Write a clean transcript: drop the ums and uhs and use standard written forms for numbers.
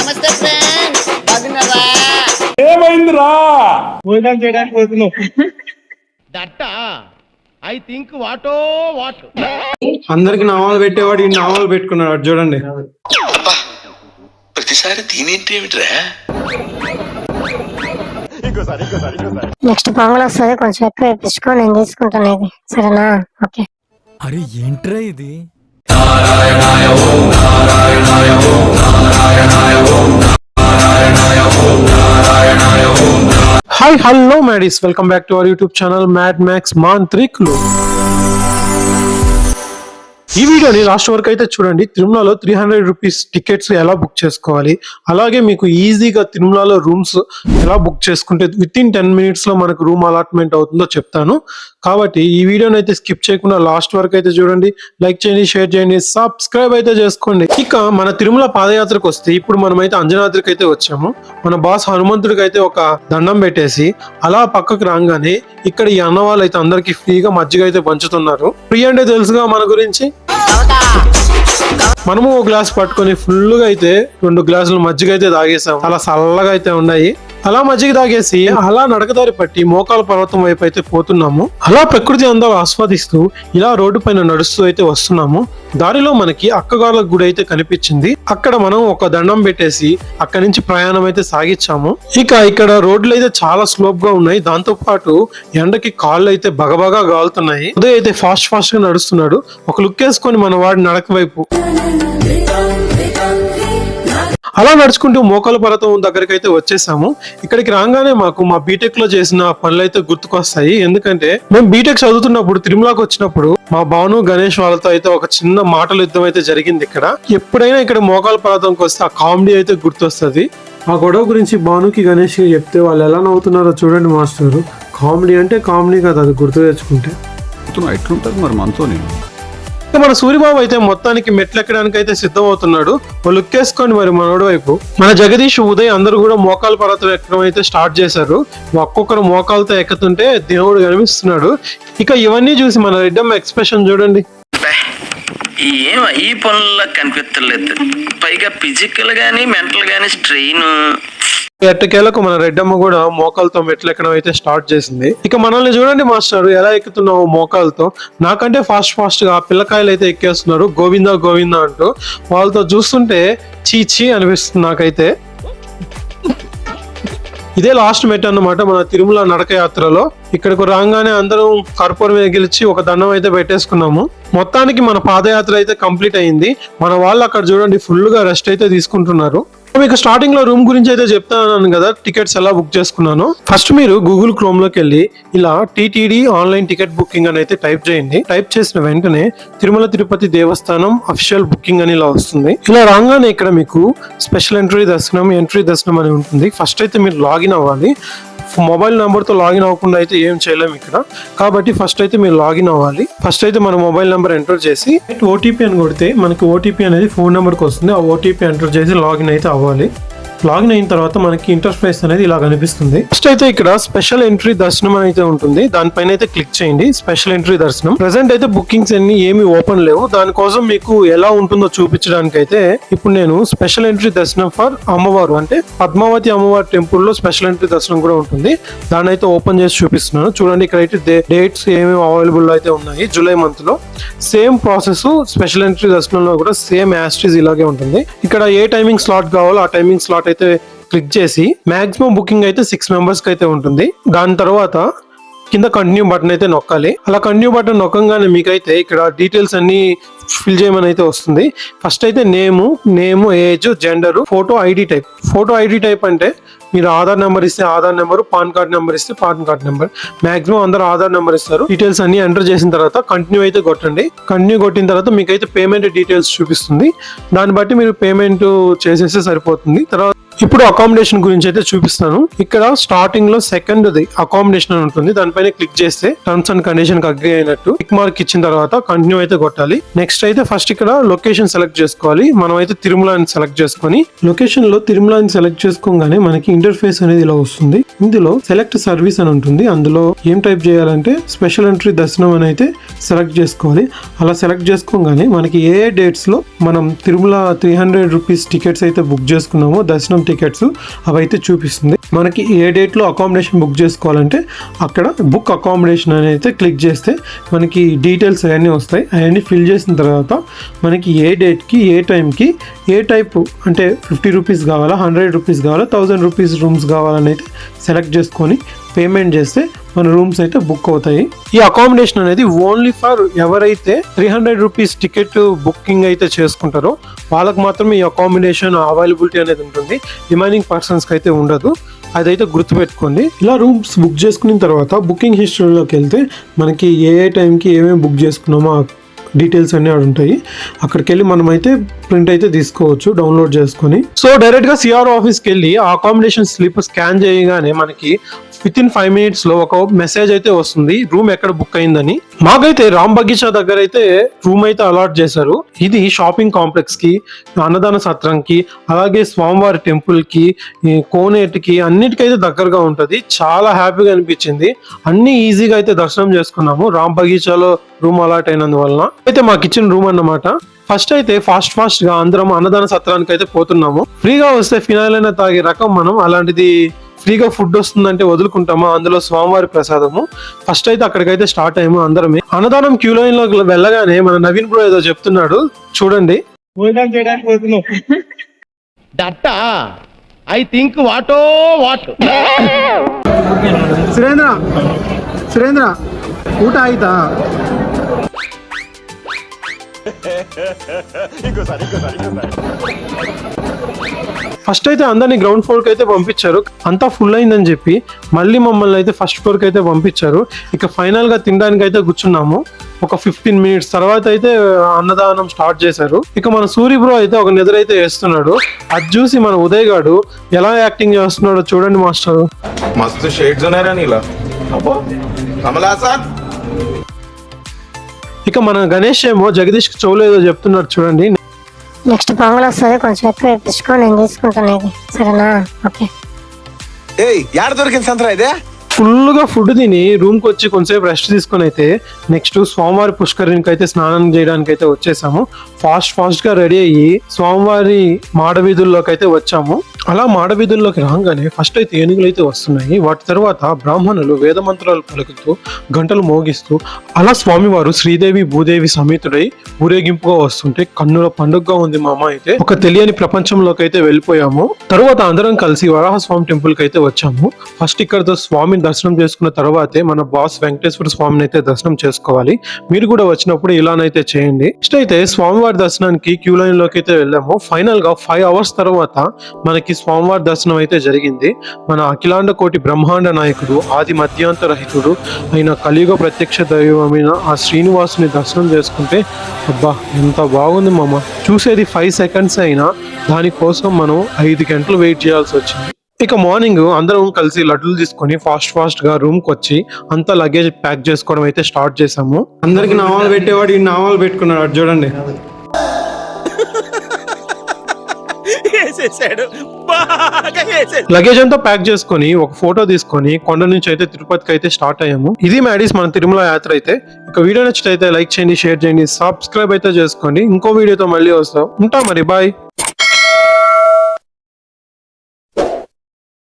నమస్తే ఫ్రెండ్స్, బాగున్నారా? ఏమైందిరా? భోజనం చేయడానికి పోతున్నాం. దట్ ఐ థింక్ వాటో వాట్. అందరికి నామాలు పెట్టేవాడు ఈ నామాలు పెట్టుకున్నాడు. అటు చూడండి. ప్రతిసారి దీనేంటి ఏమిట్రా? నెక్స్ట్ పొంగల్ వస్తుంది, కొంచెం ఎక్కువ ఇప్పించుకో, నేను తీసుకుంటాను ఇది, సరేనా? ఓకే. అరే ఏంట్రా ఇది? Hi hello Maddies, welcome back to our YouTube channel Mad Max మాంత్రికులు. ఈ వీడియోని లాస్ట్ వరకు అయితే చూడండి. తిరుమలలో 300 రూపీస్ టికెట్స్ ఎలా బుక్ చేసుకోవాలి, అలాగే మీకు ఈజీగా తిరుమలలో రూమ్స్ ఎలా బుక్ చేసుకుంటే విత్ ఇన్ 10 minutes లో మనకు రూమ్ అలాట్మెంట్ అవుతుందో చెప్తాను. కాబట్టి ఈ వీడియోని అయితే స్కిప్ చేయకుండా లాస్ట్ వరకు అయితే చూడండి. లైక్ చేయండి, షేర్ చేయండి, సబ్స్క్రైబ్ అయితే చేసుకోండి. ఇక మన తిరుమల పాదయాత్రకు వస్తే ఇప్పుడు మనమైతే అంజనాద్రికి అయితే వచ్చాము. మన బాస్ హనుమంతుడికి అయితే ఒక దండం పెట్టేసి అలా పక్కకు రాగానే ఇక్కడ ఈ అన్న వాళ్ళు అయితే అందరికి ఫ్రీగా మజ్జిగ అయితే పంచుతున్నారు. ఫ్రీ అంటే తెలుసుగా మన గురించి. మనము ఒక గ్లాస్ పట్టుకొని ఫుల్ గా అయితే 2 గ్లాసులు మజ్జిగ అయితే తాగేసాం. అలా చల్లగా అయితే ఉన్నాయి. అలా మజ్జిగ తాగేసి అలా నడకదారి పట్టి మోకాల పర్వతం వైపు అయితే పోతున్నాము. అలా ప్రకృతి అందాలు ఆస్వాదిస్తూ ఇలా రోడ్డు పైన నడుస్తూ అయితే వస్తున్నాము. దారిలో మనకి అక్కగార్ల గుడి అయితే కనిపించింది. అక్కడ మనం ఒక దండం పెట్టేసి అక్కడి నుంచి ప్రయాణం అయితే సాగించాము. ఇక ఇక్కడ రోడ్లు అయితే చాలా స్లోప్ గా ఉన్నాయి. దాంతో పాటు ఎండకి కాళ్ళు అయితే బగబగా గాలుతున్నాయి. ఉదయ్ అయితే ఫాస్ట్ ఫాస్ట్ గా నడుస్తున్నాడు. ఒక లుక్ వేసుకొని మన వాడి నడక వైపు అలా నడుచుకుంటూ మోకాల పర్వతం దగ్గరికి అయితే వచ్చేసాము. ఇక్కడికి రాగానే మాకు మా బీటెక్ లో చేసిన పనులు అయితే గుర్తుకొస్తాయి. ఎందుకంటే మేము బీటెక్ చదువుతున్నప్పుడు తిరుమలకి వచ్చినప్పుడు మా భాను గణేష్ వాళ్ళతో అయితే ఒక చిన్న మాటల యుద్ధం అయితే జరిగింది. ఇక్కడ ఎప్పుడైనా ఇక్కడ మోకాల పర్వతంకి వస్తే ఆ కామెడీ అయితే గుర్తొస్తుంది. ఆ గొడవ గురించి భానుకి గణేష్ చెప్తే వాళ్ళు ఎలా నవ్వుతున్నారో చూడండి మాస్టర్. కామెడీ అంటే కామెడీ కదా, అది గుర్తు తెచ్చుకుంటే ఎట్లుంటది మరి మనతో. మన సూర్యబాబు అయితే మొత్తానికి మెట్లెక్కడానికి అయితే సిద్ధం అవుతున్నాడు. లుక్ వేసుకొని మరి మనోడి వైపు మన జగదీష్, ఉదయ్ అందరూ కూడా మోకాలు పర్వతం ఎక్కడం అయితే స్టార్ట్ చేశారు. ఒక్కొక్కరు మోకాలతో ఎక్కుతుంటే దేవుడు కనిపిస్తున్నాడు. ఇక ఇవన్నీ చూసి మన రెడ్డమ్మ ఎక్స్ప్రెషన్ చూడండి. ఈ పనుల్లో కనిపించలేదు. పైగా ఫిజికల్ గానీ మెంటల్ గానీ స్ట్రెయిన్. ఎట్టకేలకు మన రెడ్డమ్మ కూడా మోకాలతో మెట్లు ఎక్కడం అయితే స్టార్ట్ చేసింది. ఇక మనల్ని చూడండి మాస్టర్, ఎలా ఎక్కుతున్నావు మోకాలతో. నాకంటే ఫాస్ట్ గా పిల్లకాయలు అయితే ఎక్కేస్తున్నారు గోవిందా గోవిందా అంటూ. వాళ్ళతో చూస్తుంటే చీచీ అనిపిస్తుంది నాకైతే. ఇదే లాస్ట్ మెట్ అన్నమాట మన తిరుమల నడక యాత్రలో. ఇక్కడికి రాగానే అందరం కర్పూరం మీద గెలిచి ఒక దండం అయితే పెట్టేసుకున్నాము. మొత్తానికి మన పాదయాత్ర అయితే కంప్లీట్ అయింది. మన వాళ్ళు అక్కడ చూడండి ఫుల్ గా రెస్ట్ అయితే తీసుకుంటున్నారు. మీకు స్టార్టింగ్ లో రూమ్ గురించి అయితే చెప్తాను కదా, టికెట్స్ ఎలా బుక్ చేసుకున్నాను. ఫస్ట్ మీరు గూగుల్ క్రోమ్ లోకి వెళ్ళి ఇలా టీటీడీ ఆన్లైన్ టికెట్ బుకింగ్ అని అయితే టైప్ చేయండి. టైప్ చేసిన వెంటనే తిరుమల తిరుపతి దేవస్థానం అఫీషియల్ బుకింగ్ అని ఇలా వస్తుంది. ఇలా రాగానే ఇక్కడ మీకు స్పెషల్ ఎంట్రీ దర్శనం అని ఉంటుంది. ఫస్ట్ అయితే మీరు లాగిన్ అవ్వాలి. మొబైల్ నెంబర్ తో లాగిన్ అవ్వకుండా అయితే ఏం చేయలేము ఇక్కడ. కాబట్టి ఫస్ట్ అయితే మీరు లాగిన్ అవ్వాలి. ఫస్ట్ అయితే మన మొబైల్ నెంబర్ ఎంటర్ చేసి ఓటీపీ అని కొడితే మనకి ఓటీపీ అనేది ఫోన్ నెంబర్కి వస్తుంది. ఆ ఓటీపీ ఎంటర్ చేసి లాగిన్ అయితే అవ్వాలి. లాగిన్ అయిన తర్వాత మనకి ఇంటర్ఫేస్ అనేది ఇలా కనిపిస్తుంది. ఫస్ట్ అయితే ఇక్కడ స్పెషల్ ఎంట్రీ దర్శనం అని అయితే ఉంటుంది. దానిపైన అయితే క్లిక్ చేయండి. స్పెషల్ ఎంట్రీ దర్శనం. ప్రెసెంట్ అయితే బుకింగ్స్ అన్ని ఏమి ఓపెన్ లేవు. దానికోసం మీకు ఎలా ఉంటుందో చూపించడానికి అయితే ఇప్పుడు నేను స్పెషల్ ఎంట్రీ దర్శనం ఫర్ అమ్మవారు అంటే పద్మావతి అమ్మవారి టెంపుల్ లో స్పెషల్ ఎంట్రీ దర్శనం కూడా ఉంటుంది. దాన్ని అయితే ఓపెన్ చేసి చూపిస్తున్నాను. చూడండి ఇక్కడ అయితే డేట్స్ ఏమేమి అవైలబుల్ అయితే ఉన్నాయి. జూలై మంత్ లో సేమ్ ప్రాసెస్ స్పెషల్ ఎంట్రీ దర్శనంలో కూడా సేమ్ యాస్టీస్ ఇలాగే ఉంటుంది. ఇక్కడ ఏ టైమింగ్ స్లాట్ కావాలో ఆ టైమింగ్ స్లాట్ అయితే క్లిక్ చేసి మాక్సిమం బుకింగ్ అయితే 6 members కి అయితే ఉంటుంది. దాని తర్వాత కింద కంటిన్యూ బటన్ అయితే నొక్కాలి. అలా కంటిన్యూ బటన్ నొక్కగానే మీకైతే ఇక్కడ డీటెయిల్స్ అన్ని ఫిల్ చేయమని అయితే వస్తుంది. ఫస్ట్ అయితే name, age, gender, photo ID type అంటే మీరు ఆధార్ నెంబర్ ఇస్తే Aadhaar number, PAN card number ఇస్తే పాన్ కార్డ్ నెంబర్. మాక్సిమం అందరూ ఆధార్ నెంబర్ ఇస్తారు. డీటెయిల్స్ అన్ని ఎంటర్ చేసిన తర్వాత కంటిన్యూ అయితే కొట్టండి. కంటిన్యూ కొట్టిన తర్వాత మీకైతే పేమెంట్ డీటెయిల్స్ చూపిస్తుంది. దాన్ని బట్టి మీరు పేమెంట్ చేసేస్తే సరిపోతుంది. తర్వాత ఇప్పుడు అకామిడేషన్ గురించి అయితే చూపిస్తాను. ఇక్కడ స్టార్టింగ్ లో సెకండ్ అకామిడేషన్ అని ఉంటుంది, దానిపైన క్లిక్ చేస్తే టర్మ్స్ అండ్ కండిషన్ కి అగ్రీ అయినట్టు టిక్ మార్క్ ఇచ్చిన తర్వాత కంటిన్యూ అయితే కొట్టాలి. నెక్స్ట్ అయితే ఫస్ట్ ఇక్కడ లొకేషన్ సెలెక్ట్ చేసుకోవాలి. మనం అయితే తిరుమల అని సెలెక్ట్ చేసుకొని లొకేషన్ లో తిరుమల అని సెలెక్ట్ చేసుకోగానే మనకి ఇంటర్ఫేస్ అనేది ఇలా వస్తుంది. ఇందులో సెలెక్ట్ సర్వీస్ అని ఉంటుంది. అందులో ఏం టైప్ చేయాలంటే స్పెషల్ ఎంట్రీ దర్శనం అని అయితే సెలెక్ట్ చేసుకోవాలి. అలా సెలెక్ట్ చేసుకోగానే మనకి ఏ డేట్స్ లో మనం తిరుమల 300 రూపీస్ టికెట్స్ అయితే బుక్ చేసుకున్నామో దర్శనం టికెట్స్ అవి అయితే చూపిస్తుంది. మనకి ఏ డేట్ లో అకామిడేషన్ బుక్ చేసుకోవాలంటే అక్కడ బుక్ అకామిడేషన్ అని అయితే క్లిక్ చేస్తే మనకి డీటెయిల్స్ అవన్నీ వస్తాయి. అవన్నీ ఫిల్ చేసిన తర్వాత మనకి ఏ డేట్ కి ఏ టైం కి ఏ టైప్ అంటే 50 రూపీస్ కావాలా, 100 రూపీస్ కావాలా, 1000 రూపీస్ రూమ్స్ కావాలని అయితే సెలెక్ట్ చేసుకొని పేమెంట్ చేస్తే మన రూమ్స్ అయితే బుక్ అవుతాయి. ఈ అకామిడేషన్ అనేది ఓన్లీ ఫర్ ఎవరైతే 300 రూపీస్ టికెట్ బుకింగ్ అయితే చేసుకుంటారో వాళ్ళకి మాత్రమే ఈ అకామిడేషన్ అవైలబిలిటీ అనేది ఉంటుంది. రిమైనింగ్ పర్సన్స్ కి అయితే ఉండదు. అదైతే గుర్తుపెట్టుకోండి. ఇలా రూమ్స్ బుక్ చేసుకున్న తర్వాత బుకింగ్ హిస్టరీలోకి వెళ్తే మనకి ఏ టైంకి ఏమేమి బుక్ చేసుకున్నామో డీటెయిల్స్ అన్ని ఆడ ఉంటాయి. అక్కడికి వెళ్ళి మనం అయితే ప్రింట్ అయితే తీసుకోవచ్చు డౌన్లోడ్ చేసుకొని. సో డైరెక్ట్ గా సిఆర్ఓ ఆఫీస్కి వెళ్ళి ఆ అకామిడేషన్ స్లిప్ స్కాన్ చేయగానే మనకి విత్ ఇన్ 5 minutes లో ఒక మెసేజ్ అయితే వస్తుంది రూమ్ ఎక్కడ బుక్ అయిందని. మాకైతే రామ్ బగీచా దగ్గర అయితే రూమ్ అయితే అలాట్ చేశారు. ఇది షాపింగ్ కాంప్లెక్స్ కి, అన్నదాన సత్రంకి, అలాగే స్వామివారి టెంపుల్ కి, కోనేటికి అన్నిటికైతే దగ్గరగా ఉంటది. చాలా హ్యాపీగా అనిపించింది. అన్ని ఈజీగా అయితే దర్శనం చేసుకున్నాము రామ్ బగీచాలో రూమ్ అలాట్ అయినందువలన. అయితే మాకు ఇచ్చిన రూమ్ అన్నమాట. ఫస్ట్ అయితే ఫాస్ట్ గా అందరం అన్నదాన సత్రానికి అయితే పోతున్నాము. ఫ్రీగా వస్తే ఫినాయిల్ అయినా తాగే రకం మనం. అలాంటిది ఫ్రీగా ఫుడ్ వస్తుందంటే వదులుకుంటామా? అందులో స్వామివారి ప్రసాదము. ఫస్ట్ అయితే అక్కడికైతే స్టార్ట్ అయ్యాము అందరమే. అన్నదానం క్యూ లైన్ లో వెళ్ళగానే మన నవీన్ బ్రో ఏదో చెప్తున్నాడు చూడండి. దట్టా ఐ థింక్ వాట్ సురేంద్ర ఊట ఆయితా ఫస్ట్ అయితే అందరినీ గ్రౌండ్ ఫ్లోర్ కి అయితే పంపించారు. అంతా ఫుల్ అయిందని చెప్పి మళ్ళీ మమ్మల్ని అయితే ఫస్ట్ ఫ్లోర్ కి అయితే పంపించారు. ఇక ఫైనల్ గా తినడానికి అయితే కూర్చున్నాము. ఒక 15 minutes తర్వాత అయితే అన్నదానం స్టార్ట్ చేశారు. ఇక మన సూరి బ్రో అయితే ఒక నిద్ర అయితే వేస్తున్నాడు. అది చూసి మన ఉదయ్ గాడు ఎలా యాక్టింగ్ చేస్తున్నాడో చూడండి మాస్టర్. మస్తు షేడ్స్ ఉన్నాయా నీలా అబ్బో కమలాసన్. ఇక మన గణేష్ ఏమో జగదీష్ కి చెవులో ఏదో చెప్తున్నాడు చూడండి. నెక్స్ట్ పొంగల్ వస్తుంది, కొంచెం ఎక్కువ వేపించుకో, నేను తీసుకుంటాను ఇది, సరేనా? ఓకే. ఏయ్ యాడ దొరికింది సంతరా ఇదే? ఫుల్ గా ఫుడ్ తిని రూమ్ కి వచ్చి కొంచెంసేపు రెస్ట్ తీసుకొని అయితే నెక్స్ట్ స్వామివారి పుష్కరిణికి అయితే స్నానం చేయడానికి అయితే వచ్చేసాము. ఫాస్ట్ గా రెడీ అయ్యి స్వామివారి మాడవీధుల్లోకి అయితే వచ్చాము. అలా మాడవీధుల్లోకి రాగానే ఫస్ట్ అయితే ఏనుగులు అయితే వస్తున్నాయి. వాటి తర్వాత బ్రాహ్మణులు వేద మంత్రాలు పలుకుతూ గంటలు మోగిస్తూ అలా స్వామివారు శ్రీదేవి భూదేవి సమేతుడై ఊరేగింపుగా వస్తుంటే కన్నుల పండుగగా ఉంది మా అమ్మ. అయితే ఒక తెలియని ప్రపంచంలోకి అయితే వెళ్ళిపోయాము. తర్వాత అందరం కలిసి వరాహస్వామి టెంపుల్ కి అయితే వచ్చాము. ఫస్ట్ ఇక్కడతో స్వామిని దర్శనం చేసుకున్న తర్వాతే మన బాస్ వెంకటేశ్వర స్వామిని అయితే దర్శనం చేసుకోవాలి. మీరు కూడా వచ్చినప్పుడు ఇలానైతే చేయండి. నెక్స్ట్ అయితే స్వామివారి దర్శనానికి క్యూ లైన్ లోకి అయితే వెళ్ళాము. ఫైనల్ గా 5 hours తర్వాత మనకి స్వామివారి దర్శనం అయితే జరిగింది. మన అఖిలాండ కోటి బ్రహ్మాండ నాయకుడు, ఆది మధ్యాంతరహితుడు అయిన కలియుగ ప్రత్యక్ష దైవమైన ఆ శ్రీనివాసుని దర్శనం చేసుకుంటే అబ్బా ఎంత బాగుంది మామ. చూసేది 5 seconds అయినా దానికోసం మనం 5 గంటలు వెయిట్ చేయాల్సి వచ్చింది. ఇక మార్నింగ్ అందరం కలిసి లడ్డూలు తీసుకొని ఫాస్ట్ గా రూమ్ కి వచ్చి అంతా లగేజ్ ప్యాక్ చేసుకోవడం అయితే స్టార్ట్ చేసాము. అందరికి నామాలు పెట్టేవాడు ఈ నామాలు పెట్టుకున్నాడు చూడండి. లగేజ్ అంతా ప్యాక్ చేసుకొని ఒక ఫోటో తీసుకొని కొండ నుంచి అయితే తిరుపతికి అయితే స్టార్ట్ అయ్యాము. ఇది మ్యాడీస్ మన తిరుమల యాత్ర అయితే. ఇక వీడియో నచ్చితే లైక్ చేయండి, షేర్ చేయండి, సబ్స్క్రైబ్ అయితే చేసుకోండి. ఇంకో వీడియోతో మళ్ళీ వస్తాం. ఉంటా మరి, బాయ్.